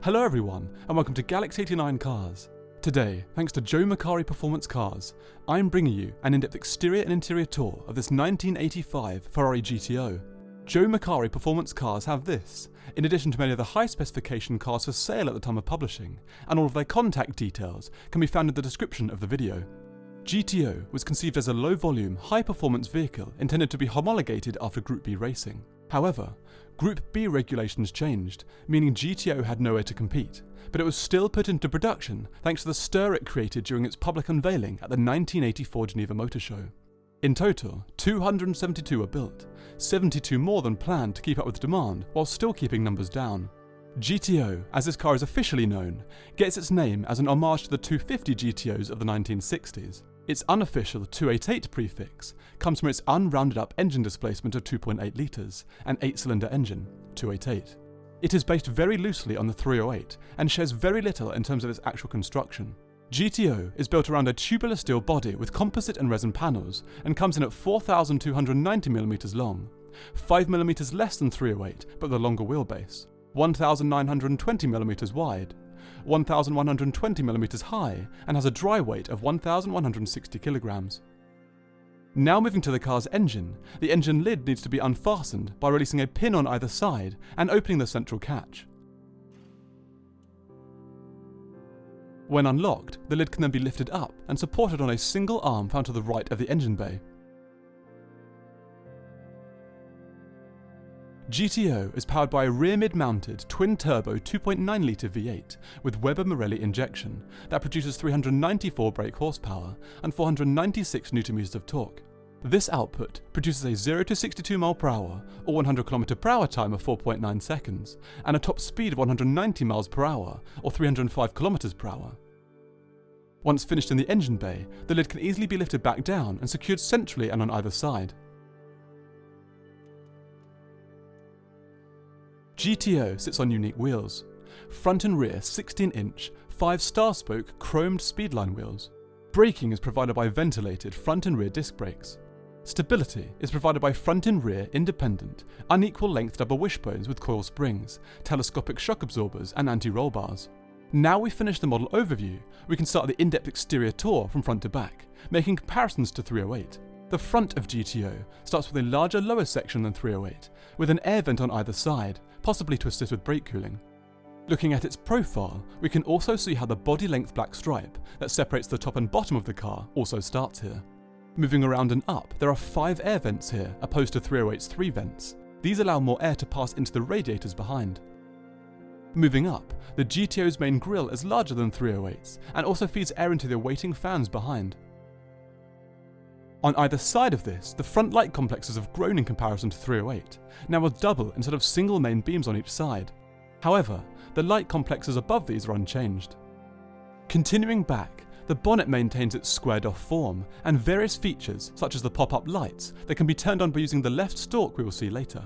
Hello everyone, and welcome to Galaxy 89 Cars. Today, thanks to Joe Macari Performance Cars, I'm bringing you an in-depth exterior and interior tour of this 1985 Ferrari GTO. Joe Macari Performance Cars have this, in addition to many of the high specification cars for sale at the time of publishing, and all of their contact details can be found in the description of the video. GTO was conceived as a low-volume, high-performance vehicle intended to be homologated after Group B racing. However, Group B regulations changed, meaning GTO had nowhere to compete, but it was still put into production thanks to the stir it created during its public unveiling at the 1984 Geneva Motor Show. In total, 272 were built, 72 more than planned to keep up with demand while still keeping numbers down. GTO, as this car is officially known, gets its name as an homage to the 250 GTOs of the 1960s. Its unofficial 288 prefix comes from its unrounded up engine displacement of 2.8 litres and 8-cylinder engine, 288. It is based very loosely on the 308 and shares very little in terms of its actual construction. GTO is built around a tubular steel body with composite and resin panels and comes in at 4,290mm long, 5mm less than 308 but the longer wheelbase, 1,920mm wide, 1,120mm high, and has a dry weight of 1,160 kilograms. Now moving to the car's engine, the engine lid needs to be unfastened by releasing a pin on either side and opening the central catch. When unlocked, the lid can then be lifted up and supported on a single arm found to the right of the engine bay. GTO is powered by a rear mid-mounted twin-turbo 2.9-litre V8 with Weber Morelli injection that produces 394 brake horsepower and 496 Nm of torque. This output produces a 0 to 62 mph or 100 km/h time of 4.9 seconds and a top speed of 190 mph or 305 km/h. Once finished in the engine bay, the lid can easily be lifted back down and secured centrally and on either side. GTO sits on unique wheels. Front and rear 16-inch, 5-star-spoke chromed speedline wheels. Braking is provided by ventilated front and rear disc brakes. Stability is provided by front and rear independent, unequal length double wishbones with coil springs, telescopic shock absorbers and anti-roll bars. Now we've finished the model overview, we can start the in-depth exterior tour from front to back, making comparisons to 308. The front of GTO starts with a larger lower section than 308, with an air vent on either side, possibly to assist with brake cooling. Looking at its profile, we can also see how the body length black stripe that separates the top and bottom of the car also starts here. Moving around and up, there are 5 air vents here, opposed to 308's 3 vents. These allow more air to pass into the radiators behind. Moving up, the GTO's main grille is larger than 308's and also feeds air into the awaiting fans behind. On either side of this, the front light complexes have grown in comparison to 308, now with double instead of single main beams on each side. However, the light complexes above these are unchanged. Continuing back, the bonnet maintains its squared-off form and various features such as the pop-up lights that can be turned on by using the left stalk we will see later.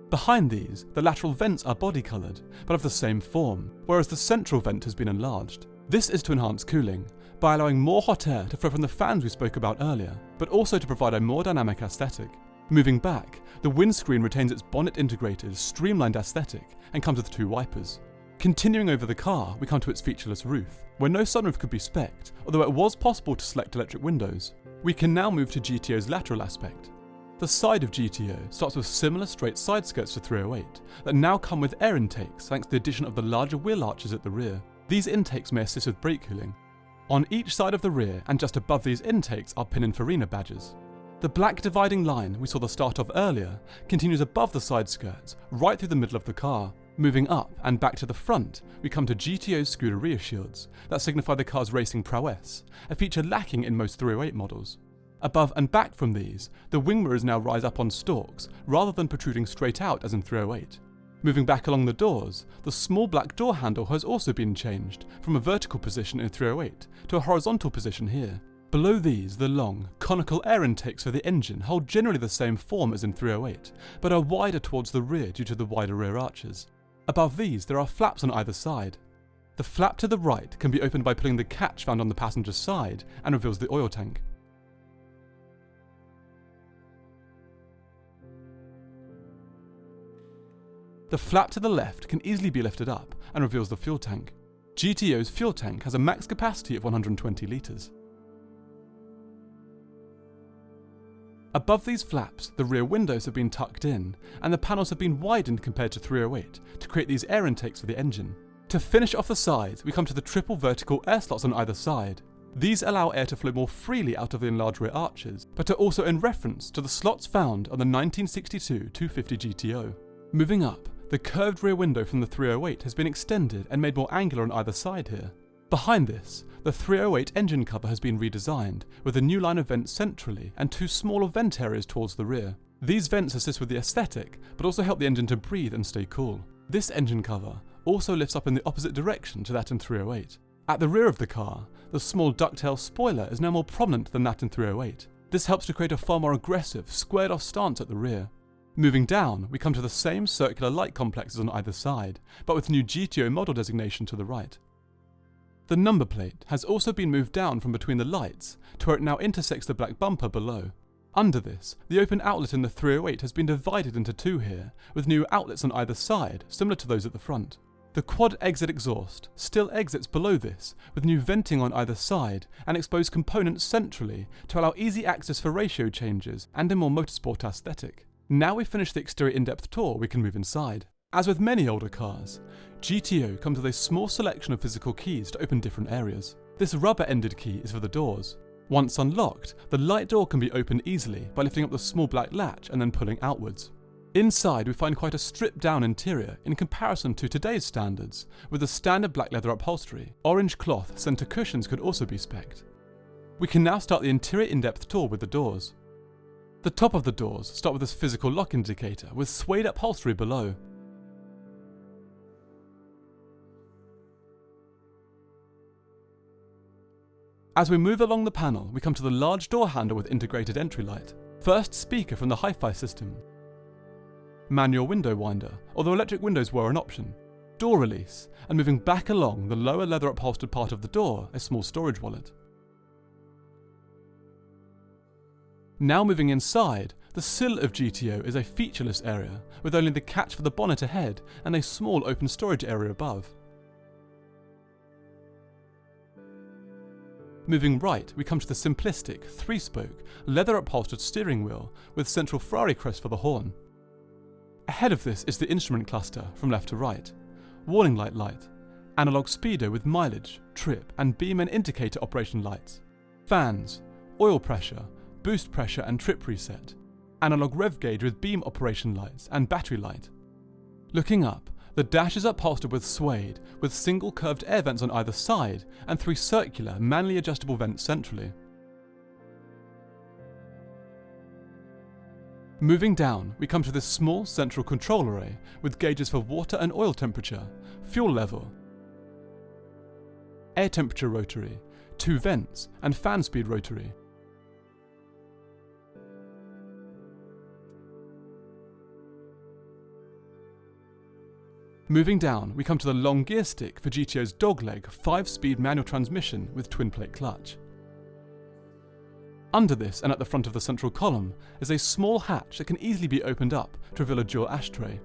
Behind these, the lateral vents are body-coloured, but of the same form, whereas the central vent has been enlarged. This is to enhance cooling, by allowing more hot air to flow from the fans we spoke about earlier, but also to provide a more dynamic aesthetic. Moving back, the windscreen retains its bonnet-integrated, streamlined aesthetic and comes with 2 wipers. Continuing over the car, we come to its featureless roof, where no sunroof could be spec'd, although it was possible to select electric windows. We can now move to GTO's lateral aspect. The side of GTO starts with similar straight side skirts to 308 that now come with air intakes thanks to the addition of the larger wheel arches at the rear. These intakes may assist with brake cooling. On each side of the rear and just above these intakes are Pininfarina badges. The black dividing line we saw the start of earlier continues above the side skirts, right through the middle of the car. Moving up and back to the front, we come to GTO's Scuderia shields that signify the car's racing prowess, a feature lacking in most 308 models. Above and back from these, the wing mirrors now rise up on stalks rather than protruding straight out as in 308. Moving back along the doors, the small black door handle has also been changed from a vertical position in 308 to a horizontal position here. Below these, the long, conical air intakes for the engine hold generally the same form as in 308, but are wider towards the rear due to the wider rear arches. Above these, there are flaps on either side. The flap to the right can be opened by pulling the catch found on the passenger side and reveals the oil tank. The flap to the left can easily be lifted up and reveals the fuel tank. GTO's fuel tank has a max capacity of 120 litres. Above these flaps, the rear windows have been tucked in, and the panels have been widened compared to 308 to create these air intakes for the engine. To finish off the sides, we come to the triple vertical air slots on either side. These allow air to flow more freely out of the enlarged rear arches, but are also in reference to the slots found on the 1962 250 GTO. Moving up, the curved rear window from the 308 has been extended and made more angular on either side here. Behind this, the 308 engine cover has been redesigned, with a new line of vents centrally and two smaller vent areas towards the rear. These vents assist with the aesthetic, but also help the engine to breathe and stay cool. This engine cover also lifts up in the opposite direction to that in 308. At the rear of the car, the small ducktail spoiler is now more prominent than that in 308. This helps to create a far more aggressive, squared-off stance at the rear. Moving down, we come to the same circular light complexes on either side, but with new GTO model designation to the right. The number plate has also been moved down from between the lights to where it now intersects the black bumper below. Under this, the open outlet in the 308 has been divided into two here, with new outlets on either side, similar to those at the front. The quad exit exhaust still exits below this, with new venting on either side and exposed components centrally to allow easy access for ratio changes and a more motorsport aesthetic. Now we've finished the exterior in-depth tour, we can move inside. As with many older cars, GTO comes with a small selection of physical keys to open different areas. This rubber-ended key is for the doors. Once unlocked, the light door can be opened easily by lifting up the small black latch and then pulling outwards. Inside we find quite a stripped-down interior in comparison to today's standards, with the standard black leather upholstery. Orange cloth centre cushions could also be spec'd. We can now start the interior in-depth tour with the doors. The top of the doors start with this physical lock indicator with suede upholstery below. As we move along the panel, we come to the large door handle with integrated entry light. First speaker from the hi-fi system. Manual window winder, although electric windows were an option. Door release, and moving back along the lower leather upholstered part of the door, a small storage wallet. Now moving inside, the sill of GTO is a featureless area, with only the catch for the bonnet ahead and a small open storage area above. Moving right, we come to the simplistic, 3-spoke, leather upholstered steering wheel with central Ferrari crest for the horn. Ahead of this is the instrument cluster from left to right, warning light, analog speedo with mileage, trip and beam and indicator operation lights, fans, oil pressure, boost pressure and trip reset, analog rev gauge with beam operation lights and battery light. Looking up, the dash is upholstered with suede, with single curved air vents on either side and 3 circular, manually adjustable vents centrally. Moving down, we come to this small central control array with gauges for water and oil temperature, fuel level, air temperature rotary, 2 vents and fan speed rotary. Moving down, we come to the long gear stick for GTO's dogleg 5-speed manual transmission with twin-plate clutch. Under this and at the front of the central column is a small hatch that can easily be opened up to reveal a dual ashtray.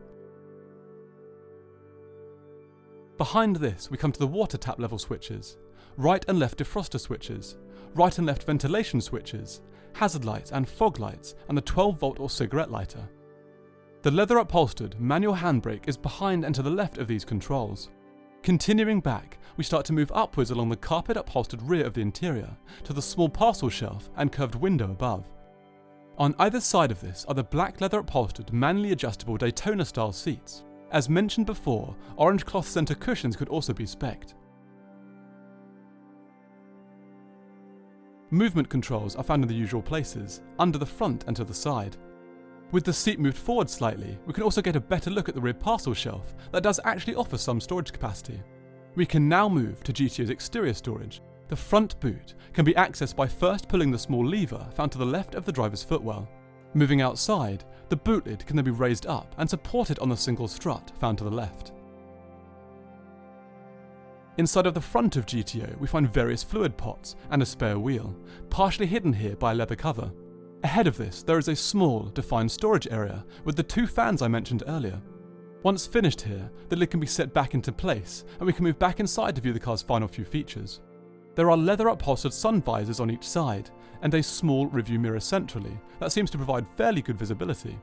Behind this, we come to the water tap level switches, right and left defroster switches, right and left ventilation switches, hazard lights and fog lights, and the 12-volt or cigarette lighter. The leather upholstered manual handbrake is behind and to the left of these controls. Continuing back, we start to move upwards along the carpet upholstered rear of the interior to the small parcel shelf and curved window above. On either side of this are the black leather upholstered manually adjustable Daytona style seats. As mentioned before, orange cloth centre cushions could also be spec'd. Movement controls are found in the usual places, under the front and to the side. With the seat moved forward slightly, we can also get a better look at the rear parcel shelf that does actually offer some storage capacity. We can now move to GTO's exterior storage. The front boot can be accessed by first pulling the small lever found to the left of the driver's footwell. Moving outside, the boot lid can then be raised up and supported on the single strut found to the left. Inside of the front of GTO, we find various fluid pots and a spare wheel, partially hidden here by a leather cover. Ahead of this, there is a small, defined storage area with the 2 fans I mentioned earlier. Once finished here, the lid can be set back into place, and we can move back inside to view the car's final few features. There are leather upholstered sun visors on each side, and a small review mirror centrally that seems to provide fairly good visibility.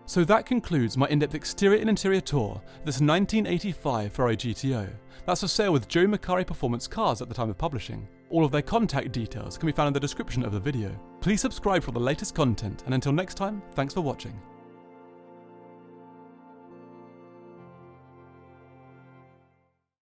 So that concludes my in-depth exterior and interior tour of this 1985 Ferrari GTO. That's for sale with Joe Macari Performance Cars at the time of publishing. All of their contact details can be found in the description of the video. Please subscribe for the latest content, and until next time, thanks for watching.